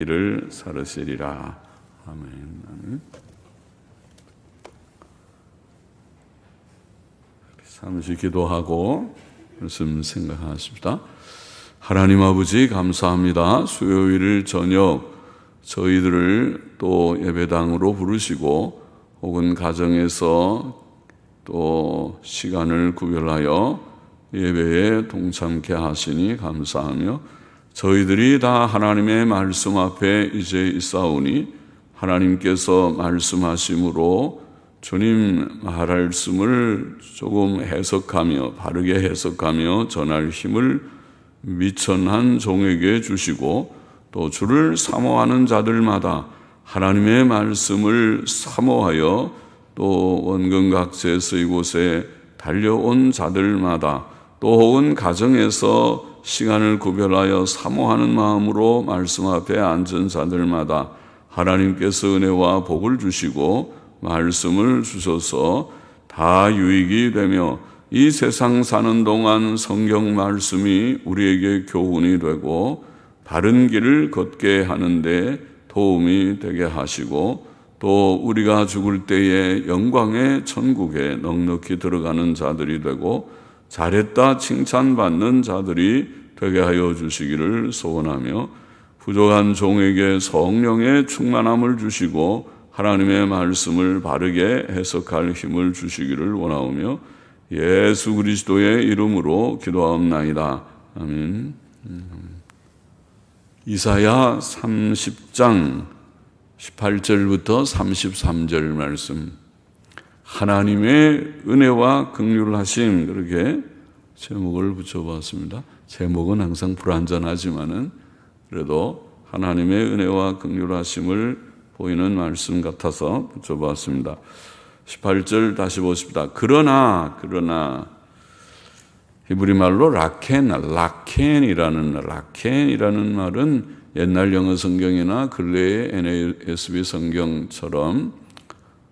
이를 살으시리라. 아멘. 잠시 기도하고 말씀 생각하십시다. 하나님 아버지 감사합니다. 수요일 저녁 저희들을 또 예배당으로 부르시고 혹은 가정에서 또 시간을 구별하여 예배에 동참케 하시니 감사하며 저희들이 다 하나님의 말씀 앞에 이제 있사오니 하나님께서 말씀하심으로 주님 말씀을 조금 해석하며 바르게 해석하며 전할 힘을 미천한 종에게 주시고 또 주를 사모하는 자들마다 하나님의 말씀을 사모하여 또 원근각지에서 이곳에 달려온 자들마다 또 혹은 가정에서 시간을 구별하여 사모하는 마음으로 말씀 앞에 앉은 자들마다 하나님께서 은혜와 복을 주시고 말씀을 주셔서 다 유익이 되며 이 세상 사는 동안 성경 말씀이 우리에게 교훈이 되고 바른 길을 걷게 하는데 도움이 되게 하시고 또 우리가 죽을 때에 영광의 천국에 넉넉히 들어가는 자들이 되고 잘했다 칭찬받는 자들이 되게 하여 주시기를 소원하며 부족한 종에게 성령의 충만함을 주시고 하나님의 말씀을 바르게 해석할 힘을 주시기를 원하오며 예수 그리스도의 이름으로 기도하옵나이다. 아멘. 이사야 30장 18절부터 33절 말씀. 하나님의 은혜와 긍휼하심, 그렇게 제목을 붙여보았습니다. 제목은 항상 불완전하지만은 그래도 하나님의 은혜와 긍휼하심을 보이는 말씀 같아서 붙여보았습니다. 18절 다시 보십시다. 그러나 히브리 말로 라켄이라는 말은 옛날 영어 성경이나 근래의 NASB 성경처럼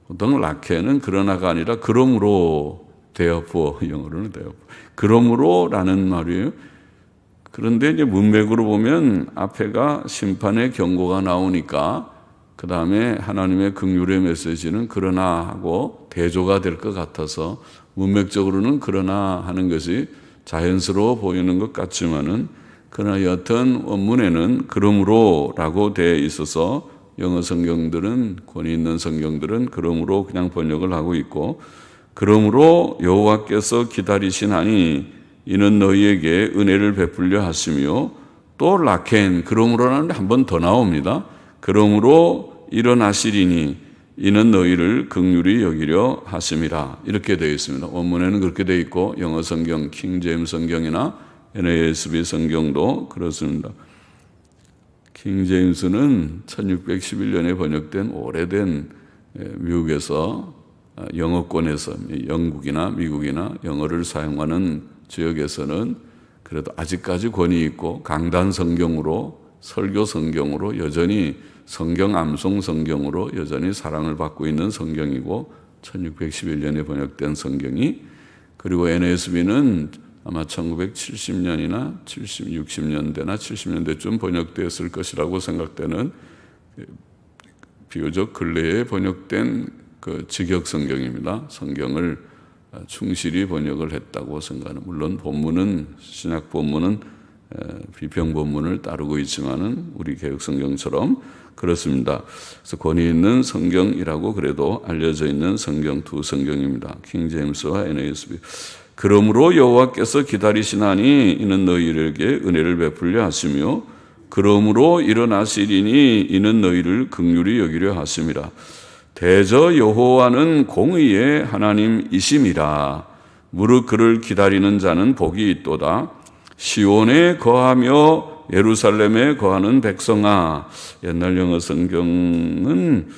보통 라켄은 그러나가 아니라 그러므로 therefore, 영어로는 therefore. 그러므로라는 말이에요. 그런데 이제 문맥으로 보면 앞에가 심판의 경고가 나오니까 그 다음에 하나님의 긍휼의 메시지는 그러나 하고 대조가 될 것 같아서 문맥적으로는 그러나 하는 것이 자연스러워 보이는 것 같지만은 그러나 여튼 원문에는 그러므로라고 되어 있어서 영어 성경들은 권위 있는 성경들은 그러므로 그냥 번역을 하고 있고 그러므로 여호와께서 기다리시나니 이는 너희에게 은혜를 베풀려 하시며 또 라켄 그러므로는 한 번 더 나옵니다. 그러므로 일어나시리니 이는 너희를 긍휼히 여기려 하심이라 이렇게 되어 있습니다. 원문에는 그렇게 되어 있고 영어 성경 킹제임스 성경이나 NASB 성경도 그렇습니다. 킹제임스는 1611년에 번역된 오래된 미국에서 영어권에서 영국이나 미국이나 영어를 사용하는 지역에서는 그래도 아직까지 권위 있고 강단 성경으로 설교 성경으로 여전히 성경 암송 성경으로 여전히 사랑을 받고 있는 성경이고 1611년에 번역된 성경이 그리고 NASB는 아마 1970년이나 60년대나 70년대쯤 번역되었을 것이라고 생각되는 비교적 근래에 번역된 그 직역 성경입니다. 성경을 충실히 번역을 했다고 생각하는 물론 본문은 신약 본문은 비평 본문을 따르고 있지만은 우리 개역 성경처럼 그렇습니다. 그래서 권위 있는 성경이라고 그래도 알려져 있는 성경 두 성경입니다. 킹제임스와 NASB. 그러므로 여호와께서 기다리시나니 이는 너희에게 은혜를 베풀려 하시며 그러므로 일어나시리니 이는 너희를 긍휼히 여기려 하심이라. 대저 여호와는 공의의 하나님이심이라. 무릇 그를 기다리는 자는 복이 있도다. 시온에 거하며 예루살렘에 거하는 백성아. 옛날 영어 성경은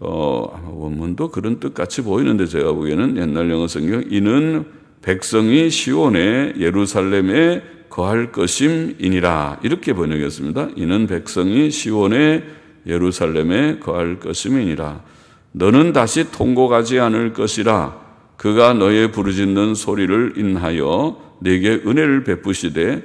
원문도 그런 뜻같이 보이는데 제가 보기에는 옛날 영어 성경 이는 백성이 시온에 예루살렘에 거할 것임이니라 이렇게 번역했습니다. 이는 백성이 시온에 예루살렘에 거할 것임이니라. 너는 다시 통곡하지 않을 것이라. 그가 너의 부르짖는 소리를 인하여 네게 은혜를 베푸시되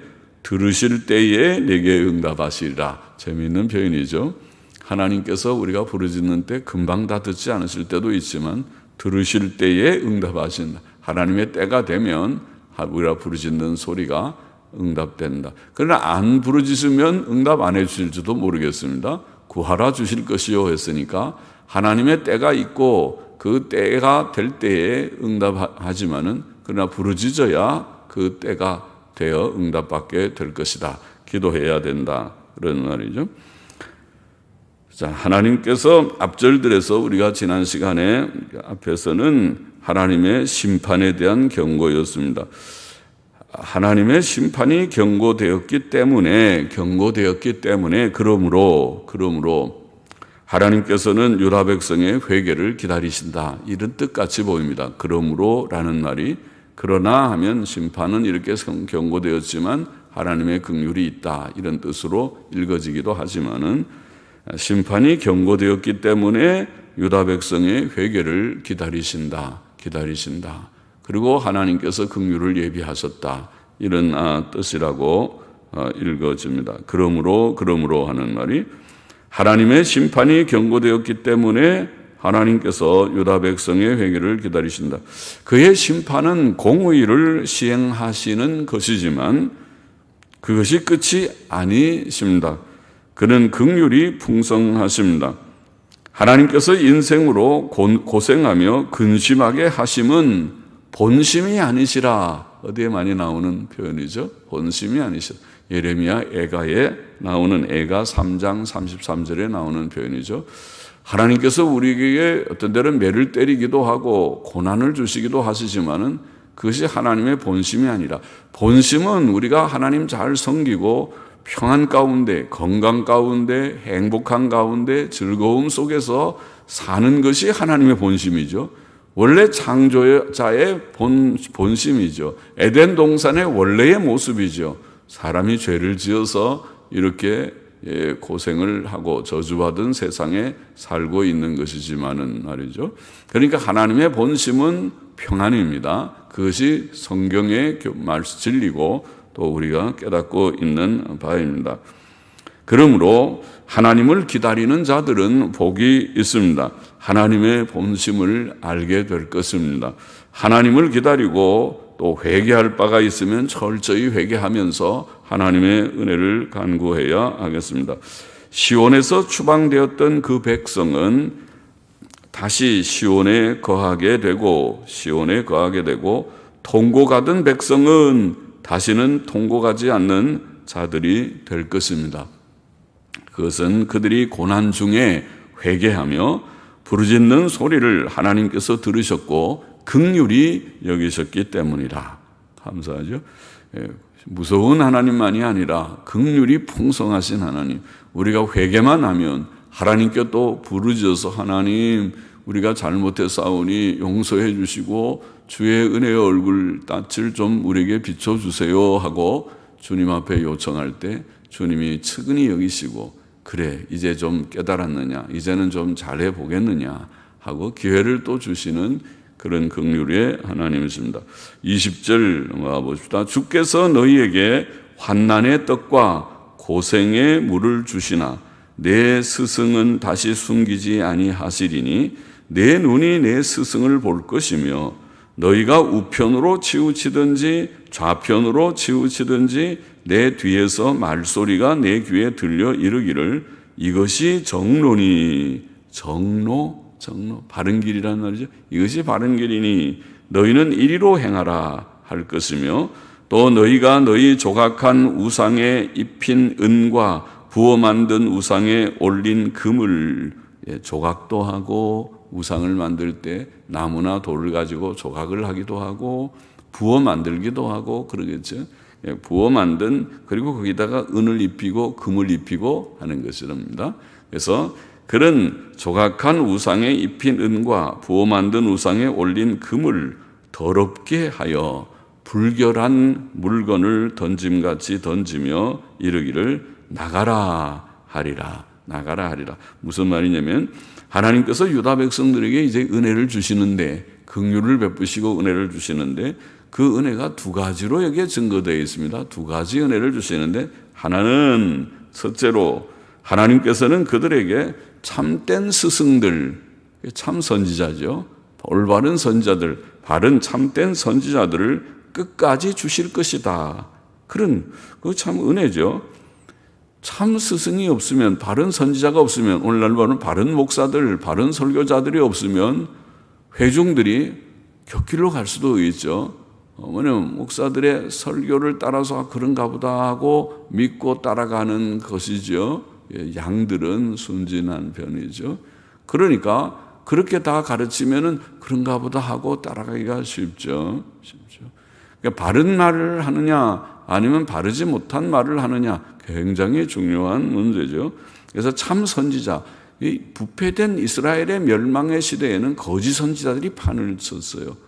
들으실 때에 내게 응답하시리라. 재미있는 표현이죠. 하나님께서 우리가 부르짖는 때 금방 다 듣지 않으실 때도 있지만 들으실 때에 응답하신다. 하나님의 때가 되면 우리가 부르짖는 소리가 응답된다. 그러나 안 부르짖으면 응답 안 해주실지도 모르겠습니다. 구하라 주실 것이요 했으니까 하나님의 때가 있고 그 때가 될 때에 응답하지만은 그러나 부르짖어야 그 때가 되어 응답받게 될 것이다. 기도해야 된다. 그런 말이죠. 자, 하나님께서 앞절들에서 우리가 지난 시간에 앞에서는 하나님의 심판에 대한 경고였습니다. 하나님의 심판이 경고되었기 때문에 그러므로 하나님께서는 유다 백성의 회개를 기다리신다. 이런 뜻같이 보입니다. 그러므로라는 말이 그러나 하면 심판은 이렇게 경고되었지만 하나님의 긍휼이 있다. 이런 뜻으로 읽어지기도 하지만은 심판이 경고되었기 때문에 유다 백성의 회개를 기다리신다. 그리고 하나님께서 긍휼을 예비하셨다. 이런 뜻이라고 읽어집니다. 그러므로 하는 말이 하나님의 심판이 경고되었기 때문에 하나님께서 유다 백성의 회개를 기다리신다. 그의 심판은 공의를 시행하시는 것이지만 그것이 끝이 아니십니다. 그는 긍휼이 풍성하십니다. 하나님께서 인생으로 고생하며 근심하게 하심은 본심이 아니시라. 어디에 많이 나오는 표현이죠? 본심이 아니시라. 예레미야 애가에 나오는 애가 3장 33절에 나오는 표현이죠. 하나님께서 우리에게 어떤 때는 매를 때리기도 하고 고난을 주시기도 하시지만은 그것이 하나님의 본심이 아니라 본심은 우리가 하나님 잘 섬기고 평안 가운데, 건강 가운데, 행복한 가운데, 즐거움 속에서 사는 것이 하나님의 본심이죠. 원래 창조자의 본심이죠. 에덴 동산의 원래의 모습이죠. 사람이 죄를 지어서 이렇게 고생을 하고 저주받은 세상에 살고 있는 것이지만은 말이죠. 그러니까 하나님의 본심은 평안입니다. 그것이 성경의 진리고 또 우리가 깨닫고 있는 바입니다. 그러므로 하나님을 기다리는 자들은 복이 있습니다. 하나님의 본심을 알게 될 것입니다. 하나님을 기다리고 또 회개할 바가 있으면 철저히 회개하면서 하나님의 은혜를 간구해야 하겠습니다. 시온에서 추방되었던 그 백성은 다시 시온에 거하게 되고 통고가던 백성은 다시는 통고가지 않는 자들이 될 것입니다. 그것은 그들이 고난 중에 회개하며 부르짖는 소리를 하나님께서 들으셨고 긍휼히 여기셨기 때문이라. 감사하죠. 무서운 하나님만이 아니라 긍휼이 풍성하신 하나님. 우리가 회개만 하면 하나님께 또 부르짖어서 하나님 우리가 잘못했사오니 용서해 주시고 주의 은혜의 얼굴 낯을 좀 우리에게 비춰주세요 하고 주님 앞에 요청할 때 주님이 측은히 여기시고 그래 이제 좀 깨달았느냐 이제는 좀 잘해 보겠느냐 하고 기회를 또 주시는 그런 긍휼의 하나님이십니다. 20절 넘어가 봅시다. 주께서 너희에게 환난의 떡과 고생의 물을 주시나 내 스승은 다시 숨기지 아니하시리니 내 눈이 내 스승을 볼 것이며 너희가 우편으로 치우치든지 좌편으로 치우치든지 내 뒤에서 말소리가 내 귀에 들려 이르기를 이것이 정로니 정로 바른 길이라는 말이죠. 이것이 바른 길이니 너희는 이리로 행하라 할 것이며 또 너희가 너희 조각한 우상에 입힌 은과 부어 만든 우상에 올린 금을 조각도 하고 우상을 만들 때 나무나 돌을 가지고 조각을 하기도 하고 부어 만들기도 하고 그러겠죠. 부어 만든 그리고 거기다가 은을 입히고 금을 입히고 하는 것이랍니다. 그래서 그런 조각한 우상에 입힌 은과 부어 만든 우상에 올린 금을 더럽게 하여 불결한 물건을 던짐같이 던지며 이르기를 나가라 하리라. 무슨 말이냐면 하나님께서 유다 백성들에게 이제 은혜를 주시는데 긍휼을 베푸시고 은혜를 주시는데 그 은혜가 두 가지로 여기에 증거되어 있습니다. 두 가지 은혜를 주시는데, 하나는 첫째로 하나님께서는 그들에게 참된 스승들, 참 선지자죠, 올바른 선지자들, 바른 참된 선지자들을 끝까지 주실 것이다. 그런 그 참 은혜죠. 참 스승이 없으면, 바른 선지자가 없으면, 오늘날 보는 바른 목사들, 바른 설교자들이 없으면 회중들이 곁길로 갈 수도 있죠. 뭐냐면 목사들의 설교를 따라서 그런가 보다 하고 믿고 따라가는 것이죠. 양들은 순진한 편이죠. 그러니까 그렇게 다 가르치면은 그런가 보다 하고 따라가기가 쉽죠. 그러니까 바른 말을 하느냐 아니면 바르지 못한 말을 하느냐, 굉장히 중요한 문제죠. 그래서 참 선지자, 이 부패된 이스라엘의 멸망의 시대에는 거짓 선지자들이 판을 쳤어요.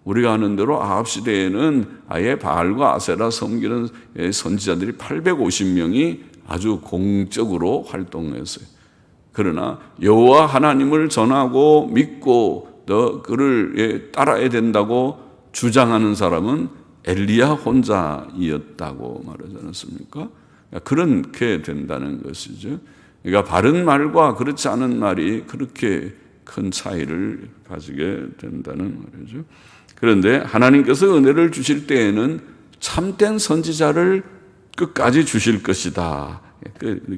우리가 아는 대로 아합 시대에는 아예 바알과 아세라 섬기는 선지자들이 850명이 아주 공적으로 활동했어요. 그러나 여호와 하나님을 전하고 믿고 너 그를 따라야 된다고 주장하는 사람은 엘리야 혼자이었다고 말하지 않았습니까? 그렇게 된다는 것이죠. 그러니까 바른 말과 그렇지 않은 말이 그렇게 큰 차이를 가지게 된다는 말이죠. 그런데 하나님께서 은혜를 주실 때에는 참된 선지자를 끝까지 주실 것이다.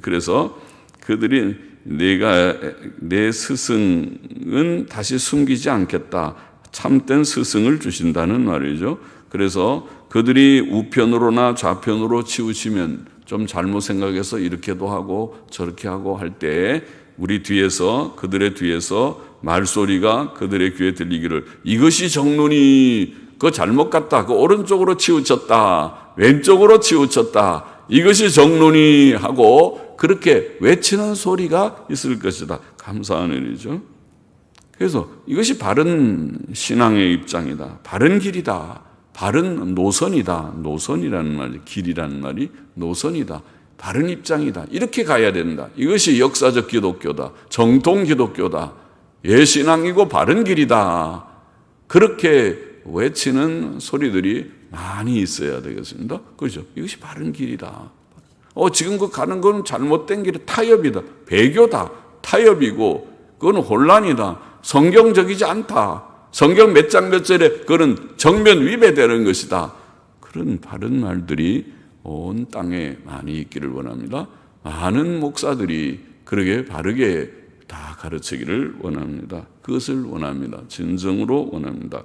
그래서 그들이 내 스승은 다시 숨기지 않겠다. 참된 스승을 주신다는 말이죠. 그래서 그들이 우편으로나 좌편으로 치우치면, 좀 잘못 생각해서 이렇게도 하고 저렇게 하고 할 때 우리 뒤에서, 그들의 뒤에서 말소리가 그들의 귀에 들리기를, 이것이 정론이 그거 잘못 갔다, 그 오른쪽으로 치우쳤다, 왼쪽으로 치우쳤다, 이것이 정론이 하고 그렇게 외치는 소리가 있을 것이다. 감사한 일이죠. 그래서 이것이 바른 신앙의 입장이다, 바른 길이다, 바른 노선이다. 노선이라는 말이, 길이라는 말이 노선이다, 바른 입장이다, 이렇게 가야 된다. 이것이 역사적 기독교다, 정통 기독교다, 예신앙이고 바른 길이다. 그렇게 외치는 소리들이 많이 있어야 되겠습니다. 그렇죠? 이것이 바른 길이다. 지금 그 가는 건 잘못된 길이 타협이다, 배교다, 타협이고 그건 혼란이다, 성경적이지 않다, 성경 몇 장 몇 절에 그건 정면 위배되는 것이다. 그런 바른 말들이 온 땅에 많이 있기를 원합니다. 많은 목사들이 그러게 바르게 다 가르치기를 원합니다. 그것을 원합니다. 진정으로 원합니다.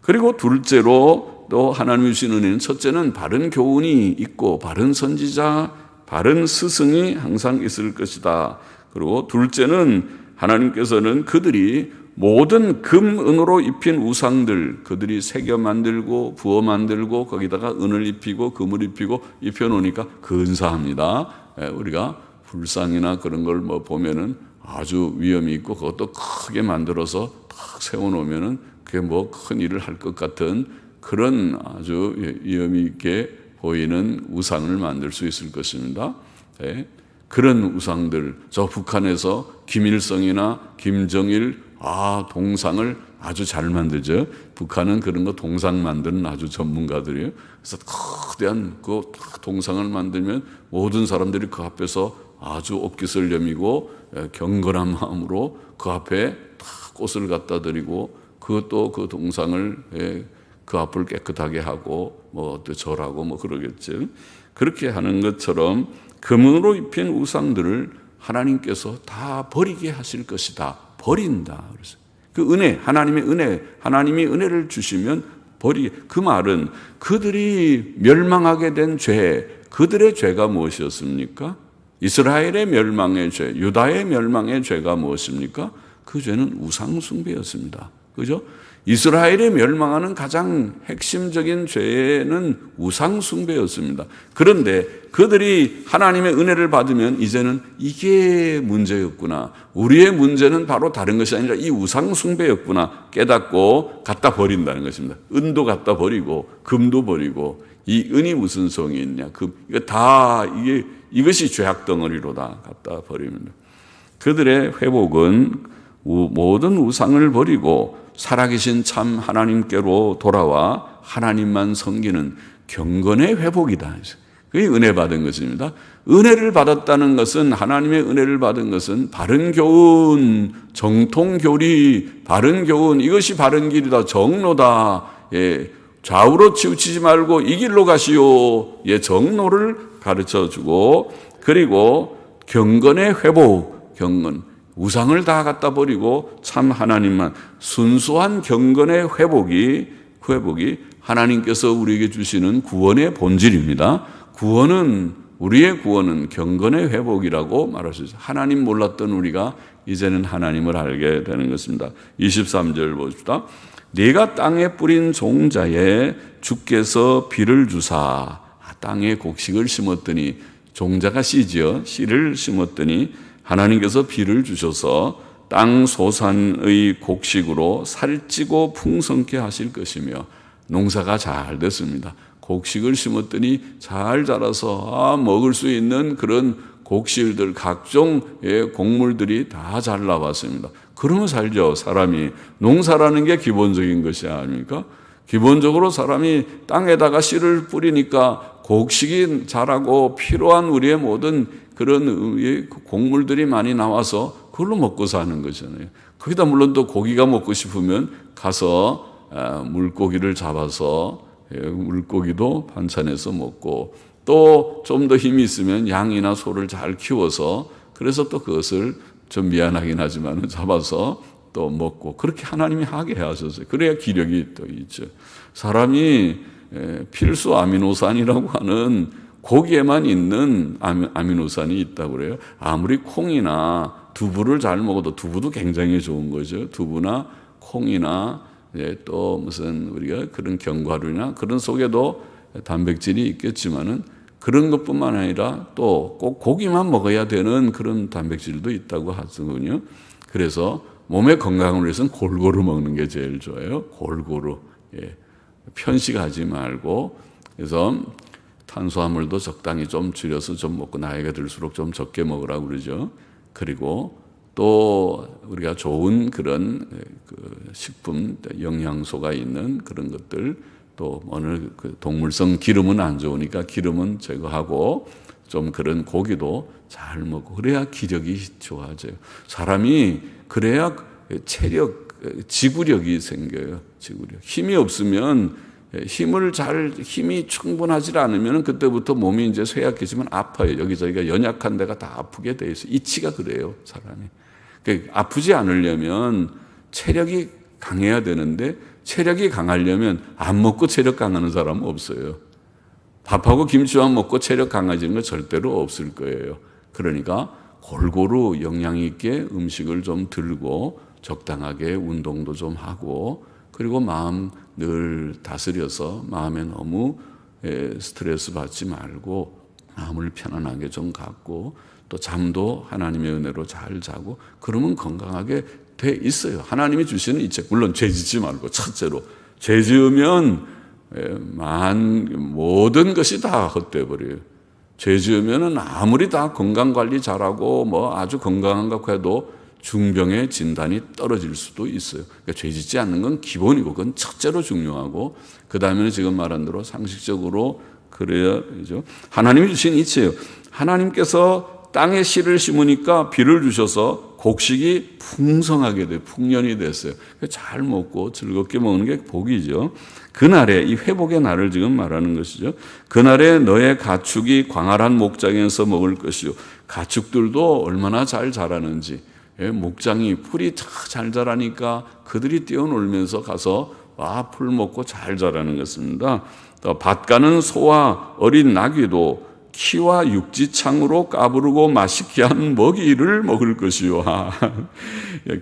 그리고 둘째로 또 하나님이 주신 은혜는, 첫째는 바른 교훈이 있고 바른 선지자, 바른 스승이 항상 있을 것이다. 그리고 둘째는 하나님께서는 그들이 모든 금, 은으로 입힌 우상들, 그들이 새겨 만들고 부어 만들고 거기다가 은을 입히고 금을 입히고 입혀놓으니까 근사합니다. 우리가 불상이나 그런 걸 보면은 아주 위험이 있고 그것도 크게 만들어서 딱 세워놓으면은 그게 큰 일을 할 것 같은 그런 아주 위험이 있게 보이는 우상을 만들 수 있을 것입니다. 그런 우상들, 저 북한에서 김일성이나 김정일 동상을 아주 잘 만들죠. 북한은 그런 거 동상 만드는 아주 전문가들이에요. 그래서 거대한 그 동상을 만들면 모든 사람들이 그 앞에서 아주 옥기설렴이고 경건한 마음으로 그 앞에 다 꽃을 갖다 드리고, 그것도 그 동상을 그 앞을 깨끗하게 하고 또 절하고 그러겠죠. 그렇게 하는 것처럼 금은으로 입힌 우상들을 하나님께서 다 버리게 하실 것이다. 버린다. 그래서 그 은혜, 하나님의 은혜, 하나님이 은혜를 주시면 그 말은 그들이 멸망하게 된 죄, 그들의 죄가 무엇이었습니까? 이스라엘의 멸망의 죄, 유다의 멸망의 죄가 무엇입니까? 그 죄는 우상 숭배였습니다. 그죠? 이스라엘이 멸망하는 가장 핵심적인 죄는 우상 숭배였습니다. 그런데 그들이 하나님의 은혜를 받으면 이제는 이게 문제였구나, 우리의 문제는 바로 다른 것이 아니라 이 우상 숭배였구나 깨닫고 갖다 버린다는 것입니다. 은도 갖다 버리고 금도 버리고, 이 은이 무슨 성이 있냐, 이거 다 이것이 죄악 덩어리로다 갖다 버립니다. 그들의 회복은 모든 우상을 버리고 살아계신 참 하나님께로 돌아와 하나님만 섬기는 경건의 회복이다. 그게 은혜 받은 것입니다. 은혜를 받았다는 것은, 하나님의 은혜를 받은 것은 바른 교훈, 정통 교리, 바른 교훈, 이것이 바른 길이다, 정로다. 좌우로 치우치지 말고 이 길로 가시오. 정로를 가르쳐 주고, 그리고 경건의 회복, 경건, 우상을 다 갖다 버리고 참 하나님만, 순수한 경건의 회복이 하나님께서 우리에게 주시는 구원의 본질입니다. 우리의 구원은 경건의 회복이라고 말할 수 있어요. 하나님 몰랐던 우리가 이제는 하나님을 알게 되는 것입니다. 23절 봅시다. 네가 땅에 뿌린 종자에 주께서 비를 주사, 땅에 곡식을 심었더니, 종자가 씨지요. 씨를 심었더니 하나님께서 비를 주셔서 땅 소산의 곡식으로 살찌고 풍성케 하실 것이며, 농사가 잘 됐습니다. 곡식을 심었더니 잘 자라서 먹을 수 있는 그런 곡실들, 각종의 곡물들이 다 잘 나왔습니다. 그러면 살죠, 사람이. 농사라는 게 기본적인 것이 아닙니까? 기본적으로 사람이 땅에다가 씨를 뿌리니까 곡식이 자라고 필요한 우리의 모든 그런 곡물들이 많이 나와서 그걸로 먹고 사는 거잖아요. 거기다 물론 또 고기가 먹고 싶으면 가서 물고기를 잡아서 물고기도 반찬해서 먹고, 또 좀 더 힘이 있으면 양이나 소를 잘 키워서, 그래서 또 그것을 좀 미안하긴 하지만 잡아서 또 먹고, 그렇게 하나님이 하게 하셨어요. 그래야 기력이 또 있죠. 사람이 필수 아미노산이라고 하는 고기에만 있는 아미노산이 있다고 그래요. 아무리 콩이나 두부를 잘 먹어도, 두부도 굉장히 좋은 거죠. 두부나 콩이나 또 무슨 우리가 그런 견과류나 그런 속에도 단백질이 있겠지만은, 그런 것뿐만 아니라 또 꼭 고기만 먹어야 되는 그런 단백질도 있다고 하거든요. 그래서 몸의 건강을 위해서는 골고루 먹는 게 제일 좋아요. 골고루. 편식하지 말고. 그래서 탄수화물도 적당히 좀 줄여서 좀 먹고, 나이가 들수록 좀 적게 먹으라고 그러죠. 그리고 또 우리가 좋은 그런 식품, 영양소가 있는 그런 것들, 또 어느 동물성 기름은 안 좋으니까 기름은 제거하고, 좀 그런 고기도 잘 먹고, 그래야 기력이 좋아져요. 사람이 그래야 체력, 지구력이 생겨요. 지구력. 힘이 없으면, 힘이 충분하지 않으면 그때부터 몸이 이제 쇠약해지면 아파요. 여기저기가 연약한 데가 다 아프게 돼 있어요. 이치가 그래요, 사람이. 그러니까 아프지 않으려면 체력이 강해야 되는데, 체력이 강하려면 안 먹고 체력 강하는 사람은 없어요. 밥하고 김치만 먹고 체력 강해지는 건 절대로 없을 거예요. 그러니까 골고루 영양 있게 음식을 좀 들고, 적당하게 운동도 좀 하고, 그리고 마음 늘 다스려서 마음에 너무 스트레스 받지 말고 마음을 편안하게 좀 갖고, 또 잠도 하나님의 은혜로 잘 자고, 그러면 건강하게 돼 있어요. 하나님이 주시는 이책, 물론 죄 짓지 말고, 첫째로 죄 지으면 모든 것이 다 헛되어 버려요. 죄 지으면은 아무리 다 건강관리 잘하고 뭐 아주 건강한 것 해도 중병의 진단이 떨어질 수도 있어요. 그러니까 죄 짓지 않는 건 기본이고, 그건 첫째로 중요하고, 그 다음에는 지금 말한 대로 상식적으로 그래야죠. 하나님이 주신 이치예요. 하나님께서 땅에 씨를 심으니까 비를 주셔서 곡식이 풍성하게 돼요. 풍년이 됐어요. 잘 먹고 즐겁게 먹는 게 복이죠. 그날에, 이 회복의 날을 지금 말하는 것이죠. 그날에 너의 가축이 광활한 목장에서 먹을 것이요. 가축들도 얼마나 잘 자라는지, 목장이 풀이 잘 자라니까 그들이 뛰어놀면서 가서 풀 먹고 잘 자라는 것입니다. 또 밭 가는 소와 어린 나귀도 키와 육지창으로 까부르고 맛있게 한 먹이를 먹을 것이요.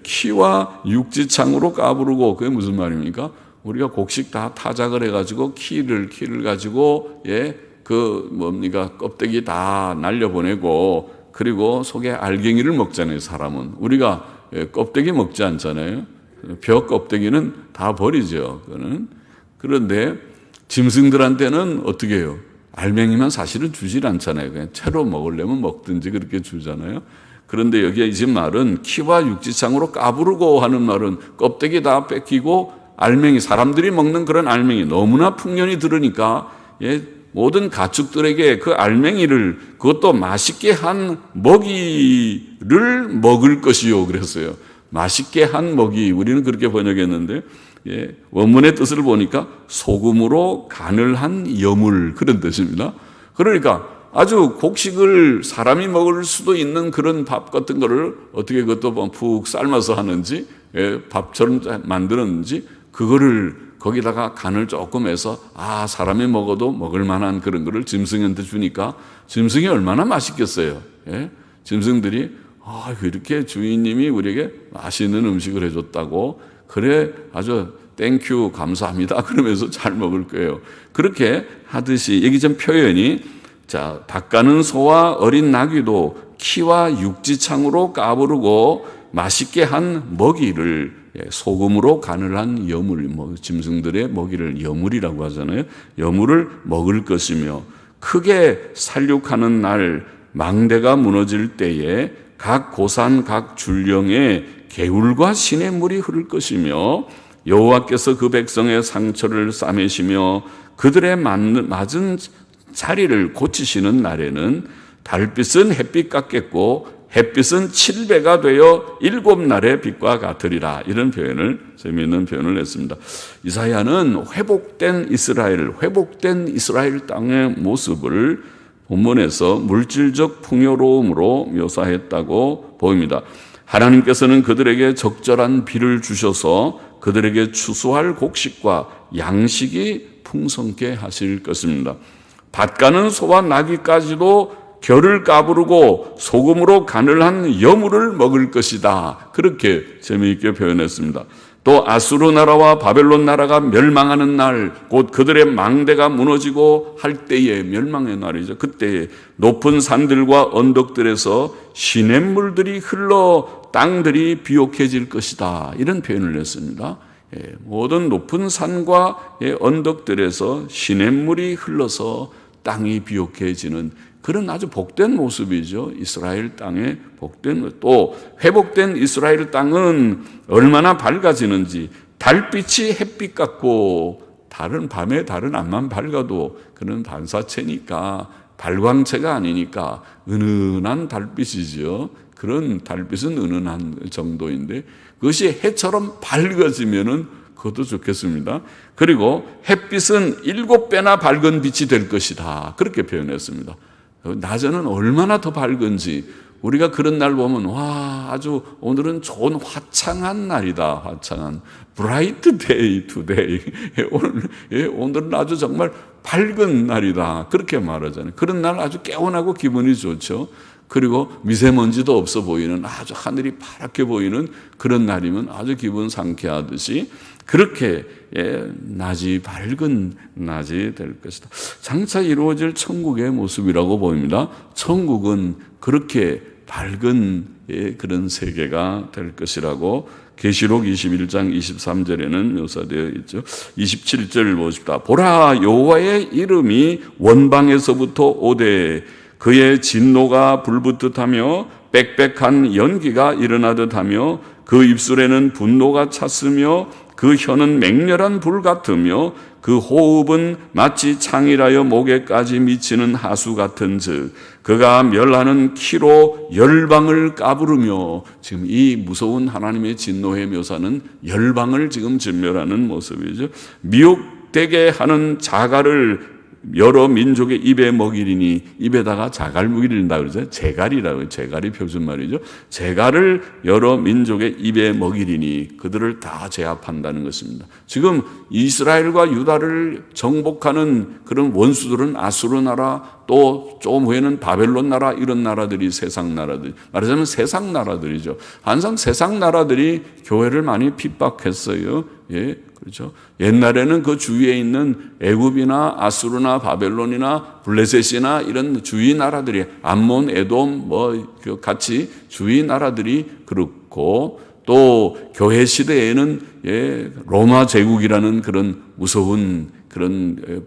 키와 육지창으로 까부르고, 그게 무슨 말입니까? 우리가 곡식 다 타작을 해가지고 키를 가지고 껍데기 다 날려보내고, 그리고 속에 알갱이를 먹잖아요. 사람은 우리가 껍데기 먹지 않잖아요. 벼 껍데기는 다 버리죠. 그거는. 그런데 짐승들한테는 어떻게 해요? 알맹이만 사실은 주질 않잖아요. 그냥 채로 먹으려면 먹든지 그렇게 주잖아요. 그런데 여기에 이 말은 키와 육지창으로 까부르고 하는 말은 껍데기 다 뺏기고 알맹이, 사람들이 먹는 그런 알맹이 너무나 풍년이 들으니까 모든 가축들에게 그 알맹이를, 그것도 맛있게 한 먹이를 먹을 것이요 그랬어요. 맛있게 한 먹이, 우리는 그렇게 번역했는데 원문의 뜻을 보니까 소금으로 간을 한 여물, 그런 뜻입니다. 그러니까 아주 곡식을 사람이 먹을 수도 있는 그런 밥 같은 거를 어떻게 그것도 푹 삶아서 하는지, 밥처럼 만드는지, 그거를 거기다가 간을 조금 해서 사람이 먹어도 먹을 만한 그런 거를 짐승한테 주니까 짐승이 얼마나 맛있겠어요. 짐승들이 이렇게 주인님이 우리에게 맛있는 음식을 해줬다고, 그래 아주 땡큐 감사합니다 그러면서 잘 먹을 거예요. 그렇게 하듯이 여기 좀 표현이, 자, 닭가는 소와 어린 나귀도 키와 육지창으로 까부르고 맛있게 한 먹이를, 소금으로 간을 한 여물, 짐승들의 먹이를 여물이라고 하잖아요. 여물을 먹을 것이며, 크게 살육하는 날 망대가 무너질 때에 각 고산 각 줄령에 개울과 시냇물이 흐를 것이며, 여호와께서 그 백성의 상처를 싸매시며 그들의 맞은 자리를 고치시는 날에는 달빛은 햇빛 같겠고 햇빛은 7배가 되어 7날의 빛과 같으리라. 이런 표현을, 재미있는 표현을 했습니다. 이사야는 회복된 이스라엘 땅의 모습을 본문에서 물질적 풍요로움으로 묘사했다고 보입니다. 하나님께서는 그들에게 적절한 비를 주셔서 그들에게 추수할 곡식과 양식이 풍성케 하실 것입니다. 밭 가는 소와 나귀까지도 결을 까부르고 소금으로 간을 한 여물을 먹을 것이다. 그렇게 재미있게 표현했습니다. 또 아수르 나라와 바벨론 나라가 멸망하는 날, 곧 그들의 망대가 무너지고 할 때에, 멸망의 날이죠. 그때에 높은 산들과 언덕들에서 시냇물들이 흘러 땅들이 비옥해질 것이다. 이런 표현을 했습니다. 모든 높은 산과 언덕들에서 시냇물이 흘러서 땅이 비옥해지는 그런 아주 복된 모습이죠. 이스라엘 땅의 복된, 또 회복된 이스라엘 땅은 얼마나 밝아지는지, 달빛이 햇빛 같고, 밤에 다른 앞만 밝아도 그런 반사체니까, 발광체가 아니니까 은은한 달빛이죠. 그런 달빛은 은은한 정도인데, 그것이 해처럼 밝아지면은 그것도 좋겠습니다. 그리고 햇빛은 7배나 밝은 빛이 될 것이다. 그렇게 표현했습니다. 낮에는 얼마나 더 밝은지, 우리가 그런 날 보면 아주 오늘은 좋은 화창한 날이다. 화창한 bright day today. 오늘은 아주 정말 밝은 날이다. 그렇게 말하잖아요. 그런 날 아주 개운하고 기분이 좋죠. 그리고 미세먼지도 없어 보이는, 아주 하늘이 파랗게 보이는 그런 날이면 아주 기분 상쾌하듯이 그렇게 낮이 밝은 낮이 될 것이다. 장차 이루어질 천국의 모습이라고 보입니다. 천국은 그렇게 밝은 그런 세계가 될 것이라고 계시록 21장 23절에는 묘사되어 있죠. 27절 보십시다. 보라, 여호와의 이름이 원방에서부터 오되 그의 진노가 불붙듯하며 빽빽한 연기가 일어나듯하며 그 입술에는 분노가 찼으며 그 혀는 맹렬한 불 같으며 그 호흡은 마치 창이라여 목에까지 미치는 하수 같은즉 그가 멸하는 키로 열방을 까부르며, 지금 이 무서운 하나님의 진노의 묘사는 열방을 지금 진멸하는 모습이죠. 미혹되게 하는 자갈을 여러 민족의 입에 먹이리니, 입에다가 자갈 먹이린다 그러죠. 제갈이라고, 제갈이 표준말이죠. 제갈을 여러 민족의 입에 먹이리니, 그들을 다 제압한다는 것입니다. 지금 이스라엘과 유다를 정복하는 그런 원수들은 아수르 나라, 또 조금 후에는 바벨론 나라, 이런 나라들이 세상 나라들, 말하자면 세상 나라들이죠. 항상 세상 나라들이 교회를 많이 핍박했어요. 그렇죠. 옛날에는 그 주위에 있는 애굽이나 아수르나 바벨론이나 블레셋이나 이런 주위 나라들이, 암몬, 에돔 같이 주위 나라들이 그렇고, 또 교회 시대에는 로마 제국이라는 그런 무서운 그런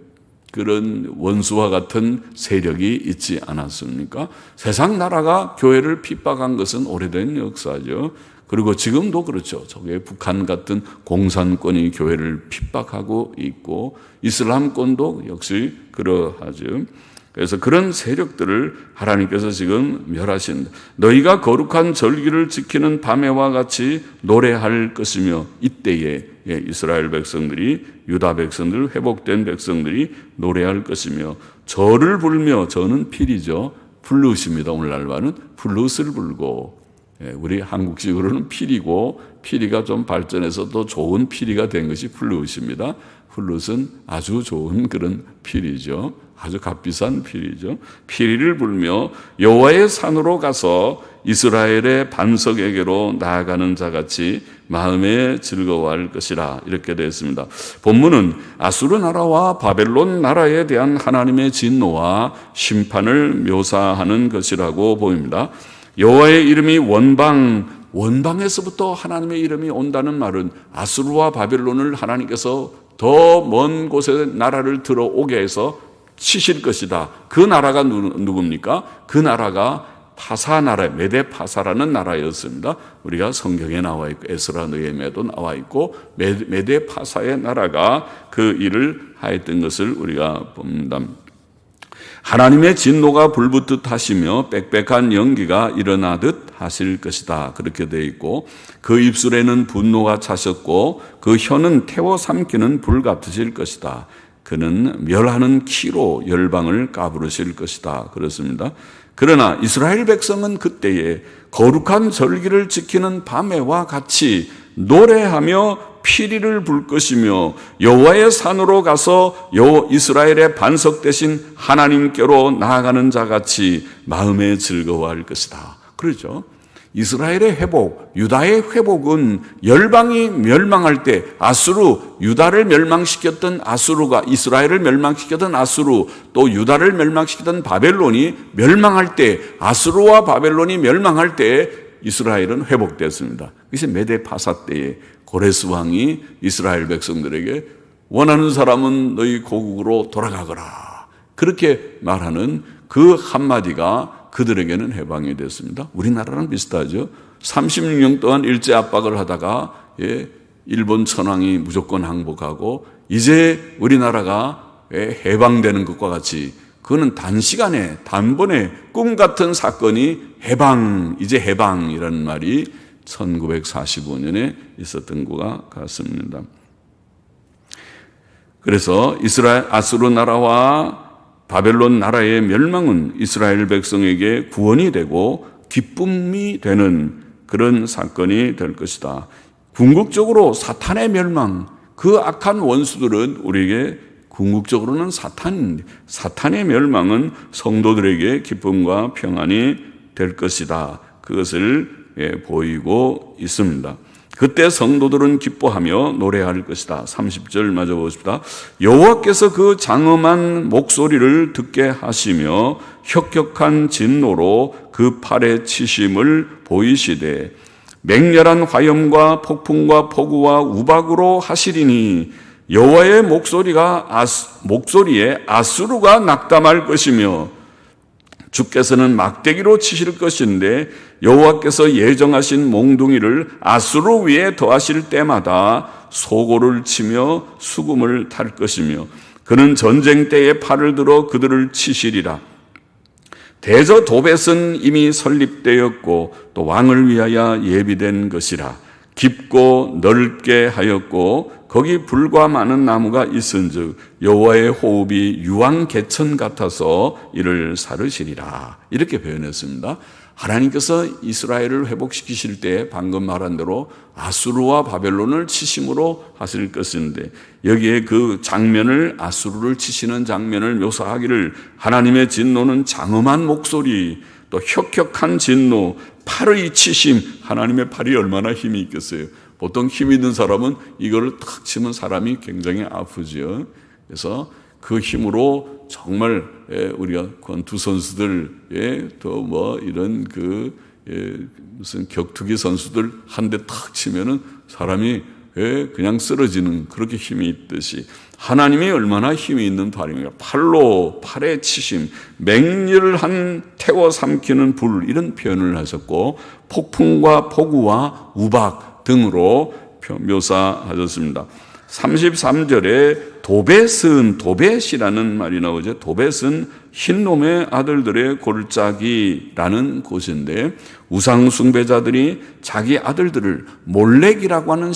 그런 원수와 같은 세력이 있지 않았습니까? 세상 나라가 교회를 핍박한 것은 오래된 역사죠. 그리고 지금도 그렇죠. 저게 북한 같은 공산권이 교회를 핍박하고 있고 이슬람권도 역시 그러하죠. 그래서 그런 세력들을 하나님께서 지금 멸하신다. 너희가 거룩한 절기를 지키는 밤에와 같이 노래할 것이며, 이때에 이스라엘 백성들이, 유다 백성들, 회복된 백성들이 노래할 것이며, 절을 불며, 저는 필이죠. 플룻입니다. 오늘날 말은 플룻을 불고, 우리 한국식으로는 피리고, 피리가 좀 발전해서 더 좋은 피리가 된 것이 플룻입니다. 플룻은 아주 좋은 그런 피리죠. 아주 값비싼 피리죠. 피리를 불며 여호와의 산으로 가서 이스라엘의 반석에게로 나아가는 자같이 마음에 즐거워할 것이라, 이렇게 되어 있습니다. 본문은 아수르 나라와 바벨론 나라에 대한 하나님의 진노와 심판을 묘사하는 것이라고 보입니다. 여호와의 이름이 원방에서부터 하나님의 이름이 온다는 말은 아수르와 바벨론을 하나님께서 더 먼 곳에 나라를 들어오게 해서 치실 것이다. 그 나라가 누굽니까? 그 나라가 파사 나라, 메데 파사라는 나라였습니다. 우리가 성경에 나와 있고 에스라 느헤미야도 나와 있고 메데 파사의 나라가 그 일을 하였던 것을 우리가 봅니다. 하나님의 진노가 불붙듯 하시며 빽빽한 연기가 일어나듯 하실 것이다. 그렇게 되어 있고, 그 입술에는 분노가 차셨고 그 혀는 태워 삼키는 불 같으실 것이다. 그는 멸하는 키로 열방을 까부르실 것이다. 그렇습니다. 그러나 이스라엘 백성은 그때에 거룩한 절기를 지키는 밤에와 같이 노래하며 피리를 불 것이며 여호와의 산으로 가서 이스라엘의 반석 되신 하나님께로 나아가는 자같이 마음에 즐거워할 것이다. 그렇죠. 이스라엘의 회복, 유다의 회복은 열방이 멸망할 때 유다를 멸망시켰던 아수르가 이스라엘을 멸망시켰던 아수르, 또 유다를 멸망시켰던 바벨론이 멸망할 때, 아수르와 바벨론이 멸망할 때 이스라엘은 회복됐습니다. 그것이 메데 파사 때에 고레스 왕이 이스라엘 백성들에게 원하는 사람은 너희 고국으로 돌아가거라, 그렇게 말하는 그 한마디가 그들에게는 해방이 됐습니다. 우리나라랑 비슷하죠. 36년 동안 일제 압박을 하다가 일본 천황이 무조건 항복하고 이제 우리나라가 해방되는 것과 같이, 그거는 단시간에 단번에 꿈 같은 사건이 이제 해방이라는 말이 1945년에 있었던 것과 같습니다. 그래서 아수르 나라와 바벨론 나라의 멸망은 이스라엘 백성에게 구원이 되고 기쁨이 되는 그런 사건이 될 것이다. 궁극적으로 사탄의 멸망, 그 악한 원수들은 우리에게 궁극적으로는 사탄의 멸망은 성도들에게 기쁨과 평안이 될 것이다. 그것을 보이고 있습니다. 그때 성도들은 기뻐하며 노래할 것이다. 30절 마저 보십시다. 여호와께서 그 장엄한 목소리를 듣게 하시며 혁혁한 진노로 그 팔에 치심을 보이시되 맹렬한 화염과 폭풍과 폭우와 우박으로 하시리니 여호와의 목소리에 아수르가 낙담할 것이며 주께서는 막대기로 치실 것인데 여호와께서 예정하신 몽둥이를 아수르 위에 더하실 때마다 소고를 치며 수금을 탈 것이며 그는 전쟁 때에 팔을 들어 그들을 치시리라. 대저 도벳은 이미 설립되었고 또 왕을 위하여 예비된 것이라. 깊고 넓게 하였고 거기 불과 많은 나무가 있은즉 여호와의 호흡이 유황 개천 같아서 이를 사르시리라. 이렇게 표현했습니다. 하나님께서 이스라엘을 회복시키실 때 방금 말한 대로 아수르와 바벨론을 치심으로 하실 것인데 여기에 그 장면을, 아수르를 치시는 장면을 묘사하기를 하나님의 진노는 장엄한 목소리, 또 혁혁한 진노, 팔의 치심, 하나님의 팔이 얼마나 힘이 있겠어요. 보통 힘 있는 사람은 이거를 탁 치면 사람이 굉장히 아프죠. 그래서 그 힘으로 정말 우리가 권투 선수들, 또 이런 무슨 격투기 선수들 한 대 탁 치면은 사람이 그냥 쓰러지는 그렇게 힘이 있듯이 하나님이 얼마나 힘이 있는 발입니까? 팔에 치심, 맹렬한 태워 삼키는 불, 이런 표현을 하셨고 폭풍과 폭우와 우박 등으로 묘사하셨습니다. 33절에 도벳이라는 말이 나오죠. 도벳은 흰놈의 아들들의 골짜기라는 곳인데, 우상 숭배자들이 자기 아들들을 몰렉이라고 하는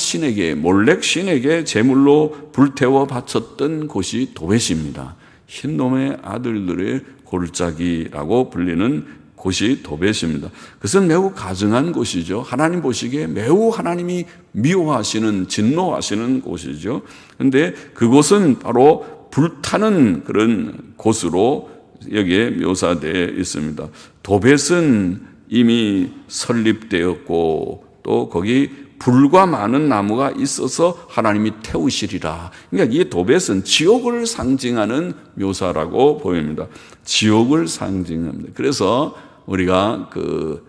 몰렉 신에게 제물로 불태워 바쳤던 곳이 도벳입니다. 흰놈의 아들들의 골짜기라고 불리는 곳이 도벳입니다. 그것은 매우 가증한 곳이죠. 하나님 보시기에 매우 하나님이 미워하시는, 진노하시는 곳이죠. 그런데 그곳은 바로 불타는 그런 곳으로 여기에 묘사되어 있습니다. 도벳은 이미 설립되었고 또 거기 불과 많은 나무가 있어서 하나님이 태우시리라. 그러니까 이 도벳은 지옥을 상징하는 묘사라고 보입니다. 지옥을 상징합니다. 그래서 우리가 그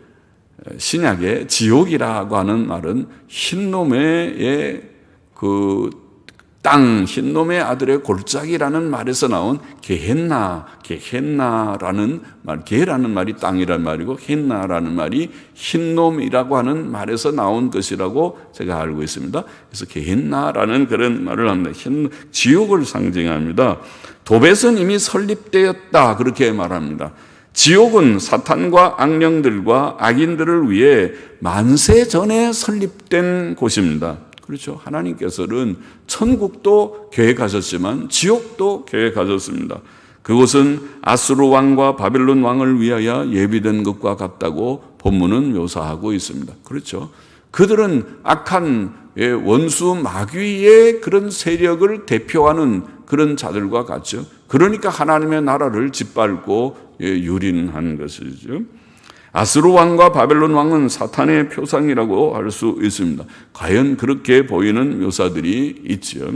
신약에 지옥이라고 하는 말은 흰놈의 그 땅, 흰놈의 아들의 골짜기라는 말에서 나온 게헨나라는 말, 게라는 말이 땅이란 말이고 헨나라는 말이 흰놈이라고 하는 말에서 나온 것이라고 제가 알고 있습니다. 그래서 게헨나라는 그런 말을 합니다. 지옥을 상징합니다. 도벳은 이미 설립되었다, 그렇게 말합니다. 지옥은 사탄과 악령들과 악인들을 위해 만세 전에 설립된 곳입니다. 그렇죠. 하나님께서는 천국도 계획하셨지만 지옥도 계획하셨습니다. 그곳은 아수르 왕과 바벨론 왕을 위하여 예비된 것과 같다고 본문은 묘사하고 있습니다. 그렇죠. 그들은 악한 원수 마귀의 그런 세력을 대표하는 그런 자들과 같죠. 그러니까 하나님의 나라를 짓밟고 유린한 것이죠. 아수르 왕과 바벨론 왕은 사탄의 표상이라고 할 수 있습니다. 과연 그렇게 보이는 묘사들이 있죠.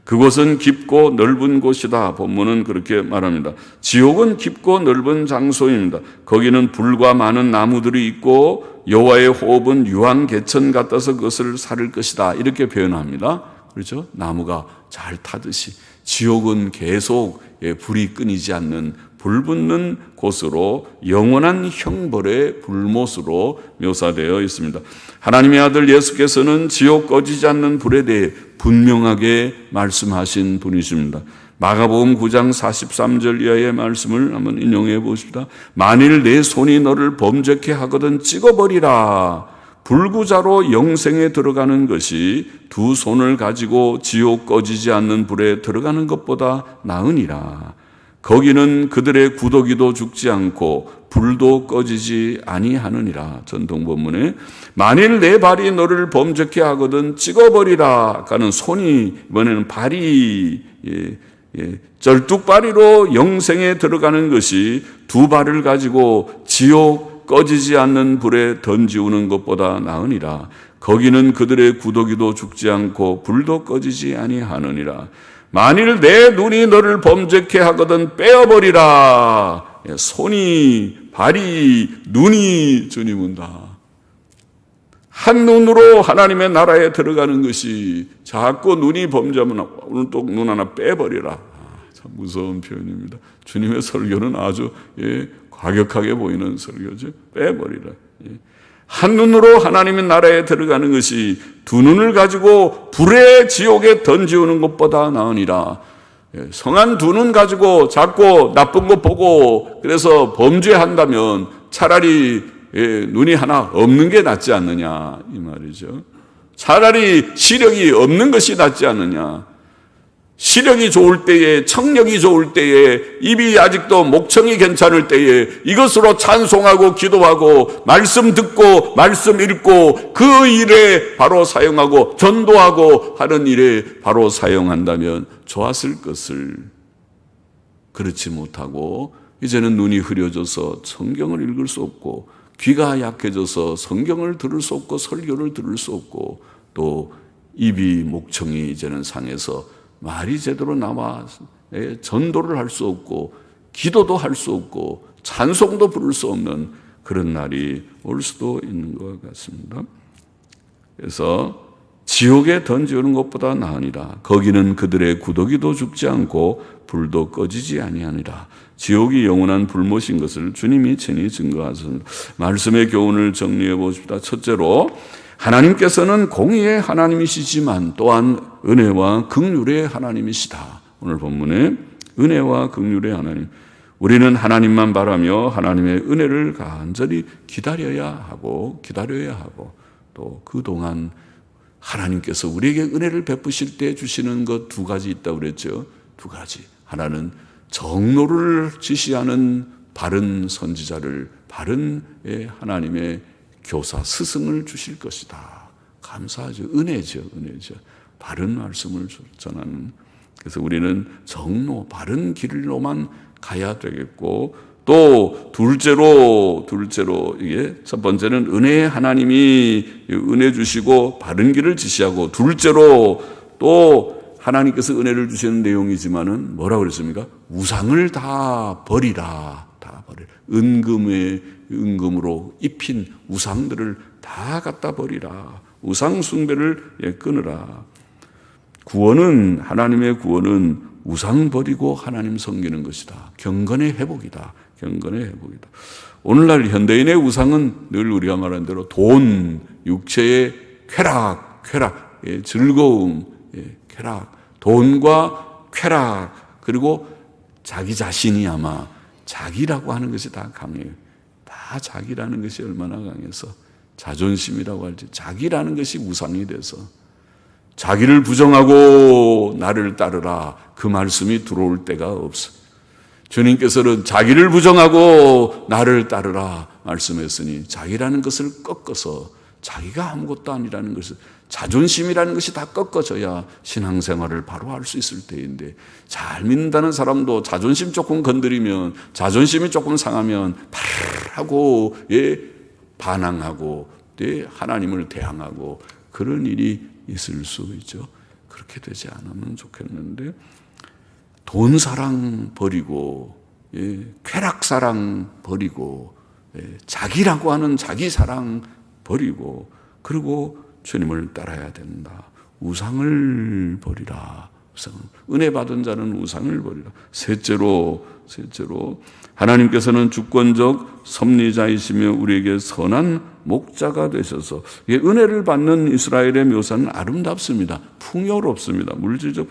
그곳은 깊고 넓은 곳이다. 본문은 그렇게 말합니다. 지옥은 깊고 넓은 장소입니다. 거기는 불과 많은 나무들이 있고 여호와의 호흡은 유황 개천 같아서 그것을 살을 것이다. 이렇게 표현합니다. 그렇죠? 나무가 잘 타듯이 지옥은 계속 불이 끊이지 않는 불붙는 곳으로 영원한 형벌의 불못으로 묘사되어 있습니다. 하나님의 아들 예수께서는 지옥 꺼지지 않는 불에 대해 분명하게 말씀하신 분이십니다. 마가복음 9장 43절 이하의 말씀을 한번 인용해 보십시다. 만일 내 손이 너를 범죄케 하거든 찍어버리라. 불구자로 영생에 들어가는 것이 두 손을 가지고 지옥 꺼지지 않는 불에 들어가는 것보다 나으니라. 거기는 그들의 구더기도 죽지 않고 불도 꺼지지 아니하느니라. 전통본문에 만일 내 발이 너를 범죄케 하거든 찍어버리라. 가는 손이 이번에는 발이 쩔뚝발이로 영생에 들어가는 것이 두 발을 가지고 지옥 꺼지지 않는 불에 던지우는 것보다 나으니라. 거기는 그들의 구더기도 죽지 않고 불도 꺼지지 아니하느니라. 만일 내 눈이 너를 범죄케 하거든 빼어버리라. 손이, 발이, 눈이 주님은 다 한눈으로 하나님의 나라에 들어가는 것이, 자꾸 눈이 범죄하면 오늘 또 눈 하나 빼버리라. 참 무서운 표현입니다. 주님의 설교는 아주 과격하게 보이는 설교죠. 빼버리라. 한눈으로 하나님의 나라에 들어가는 것이 두 눈을 가지고 불의 지옥에 던지우는 것보다 나으니라. 성한 두 눈 가지고 자꾸 나쁜 거 보고 그래서 범죄한다면 차라리 눈이 하나 없는 게 낫지 않느냐, 이 말이죠. 차라리 시력이 없는 것이 낫지 않느냐. 시력이 좋을 때에, 청력이 좋을 때에, 입이 아직도 목청이 괜찮을 때에 이것으로 찬송하고 기도하고 말씀 듣고 말씀 읽고 그 일에 바로 사용하고 전도하고 하는 일에 바로 사용한다면 좋았을 것을, 그렇지 못하고 이제는 눈이 흐려져서 성경을 읽을 수 없고 귀가 약해져서 성경을 들을 수 없고 설교를 들을 수 없고 또 입이 목청이 이제는 상해서 말이 제대로 나와 전도를 할 수 없고 기도도 할 수 없고 찬송도 부를 수 없는 그런 날이 올 수도 있는 것 같습니다. 그래서 지옥에 던지는 것보다 나으니라. 거기는 그들의 구더기도 죽지 않고 불도 꺼지지 아니하니라. 지옥이 영원한 불못인 것을 주님이 친히 증거하셨습니다. 말씀의 교훈을 정리해 보십시다. 첫째로, 하나님께서는 공의의 하나님이시지만 또한 은혜와 긍휼의 하나님이시다. 오늘 본문에 은혜와 긍휼의 하나님. 우리는 하나님만 바라며 하나님의 은혜를 간절히 기다려야 하고 또 그동안 하나님께서 우리에게 은혜를 베푸실 때 주시는 것 두 가지 있다고 그랬죠. 두 가지. 하나는 정로를 지시하는 바른 선지자를, 바른 하나님의 교사, 스승을 주실 것이다. 감사하죠. 은혜죠. 바른 말씀을 전하는. 그래서 우리는 정로, 바른 길로만 가야 되겠고, 또 둘째로 이게 첫 번째는 은혜의 하나님이 은혜 주시고 바른 길을 지시하고, 둘째로 또 하나님께서 은혜를 주시는 내용이지만은 뭐라고 그랬습니까? 우상을 다 버리라. 은금으로 입힌 우상들을 다 갖다 버리라. 우상 숭배를 끊으라. 하나님의 구원은 우상 버리고 하나님 섬기는 것이다. 경건의 회복이다. 오늘날 현대인의 우상은 늘 우리가 말한 대로 돈, 육체의 쾌락, 즐거움, 쾌락, 돈과 쾌락, 그리고 자기 자신이 아마 자기라고 하는 것이 다 강해요. 다 자기라는 것이 얼마나 강해서 자존심이라고 할지 자기라는 것이 우상이 돼서 자기를 부정하고 나를 따르라, 그 말씀이 들어올 때가 없어. 주님께서는 자기를 부정하고 나를 따르라 말씀했으니 자기라는 것을 꺾어서 자기가 아무것도 아니라는 것을, 자존심이라는 것이 다 꺾어져야 신앙생활을 바로 할 수 있을 때인데, 잘 믿는다는 사람도 자존심 조금 건드리면, 자존심이 조금 상하면 하고 반항하고 하나님을 대항하고 그런 일이 있을 수 있죠. 그렇게 되지 않으면 좋겠는데, 돈 사랑 버리고 쾌락 사랑 버리고 자기라고 하는 자기 사랑 버리고, 그리고 주님을 따라야 된다. 우상을 버리라. 은혜 받은 자는 우상을 버리라. 셋째로 하나님께서는 주권적 섭리자이시며 우리에게 선한 목자가 되셔서, 은혜를 받는 이스라엘의 묘사는 아름답습니다. 풍요롭습니다. 물질적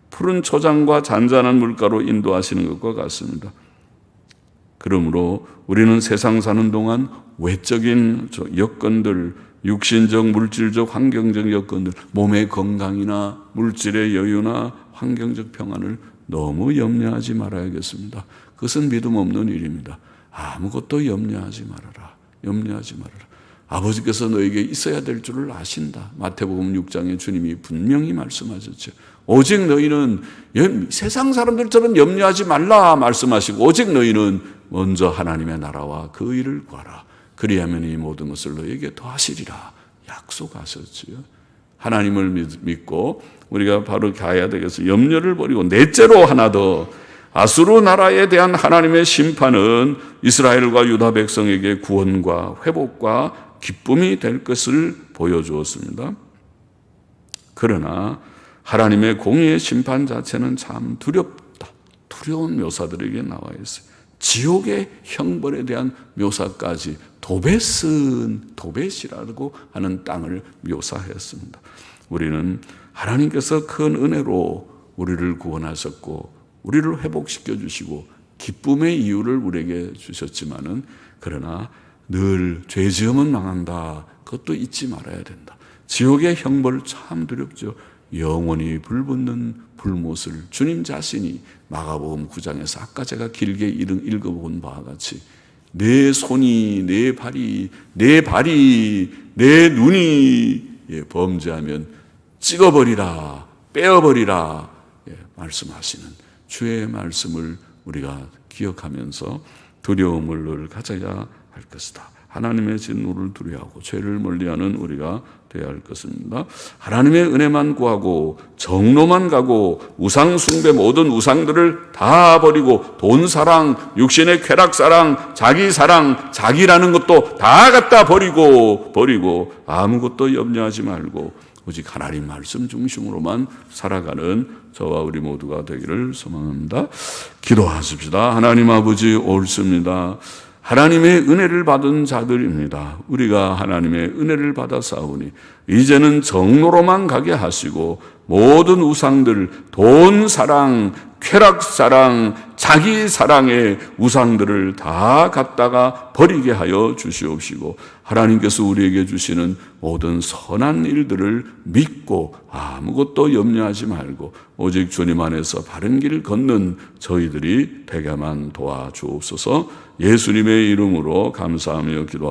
푸른 초장과 잔잔한 물가로 인도하시는 것과 같습니다. 그러므로 우리는 세상 사는 동안 외적인 여건들, 육신적, 물질적, 환경적 여건들, 몸의 건강이나 물질의 여유나 환경적 평안을 너무 염려하지 말아야겠습니다. 그것은 믿음 없는 일입니다. 아무것도 염려하지 말아라. 아버지께서 너에게 있어야 될 줄을 아신다. 마태복음 6장에 주님이 분명히 말씀하셨죠. 오직 너희는 세상 사람들처럼 염려하지 말라 말씀하시고, 오직 너희는 먼저 하나님의 나라와 그 일을 구하라. 그리하면 이 모든 것을 너희에게 더하시리라 약속하셨지요. 하나님을 믿고 우리가 바로 가야 되겠어요. 염려를 버리고, 넷째로 하나 더, 아수르 나라에 대한 하나님의 심판은 이스라엘과 유다 백성에게 구원과 회복과 기쁨이 될 것을 보여주었습니다. 그러나 하나님의 공의의 심판 자체는 참 두렵다. 두려운 묘사들에게 나와 있어요. 지옥의 형벌에 대한 묘사까지, 도벳이라고 하는 땅을 묘사했습니다. 우리는 하나님께서 큰 은혜로 우리를 구원하셨고 우리를 회복시켜 주시고 기쁨의 이유를 우리에게 주셨지만은, 그러나 늘 죄 지으면 망한다. 그것도 잊지 말아야 된다. 지옥의 형벌 참 두렵죠. 영원히 불붙는 불못을 주님 자신이 마가복음 9장에서 아까 제가 길게 읽어본 바와 같이 내 손이, 내 발이, 내 눈이 범죄하면 찍어버리라, 빼어버리라 말씀하시는 주의 말씀을 우리가 기억하면서 두려움을 늘 가져야 할 것이다. 하나님의 진노를 두려워하고 죄를 멀리하는 우리가 되어야 할 것입니다. 하나님의 은혜만 구하고 정로만 가고 우상 숭배, 모든 우상들을 다 버리고 돈 사랑, 육신의 쾌락 사랑, 자기 사랑, 자기라는 것도 다 갖다 버리고 아무것도 염려하지 말고 오직 하나님 말씀 중심으로만 살아가는 저와 우리 모두가 되기를 소망합니다. 기도하십시다. 하나님 아버지 옳습니다. 하나님의 은혜를 받은 자들입니다. 우리가 하나님의 은혜를 받아 싸우니 이제는 정로로만 가게 하시고 모든 우상들, 돈 사랑, 쾌락 사랑, 자기 사랑의 우상들을 다 갖다가 버리게 하여 주시옵시고 하나님께서 우리에게 주시는 모든 선한 일들을 믿고 아무것도 염려하지 말고 오직 주님 안에서 바른 길 걷는 저희들이 되게만 도와주옵소서. 예수님의 이름으로 감사하며 기도합니다.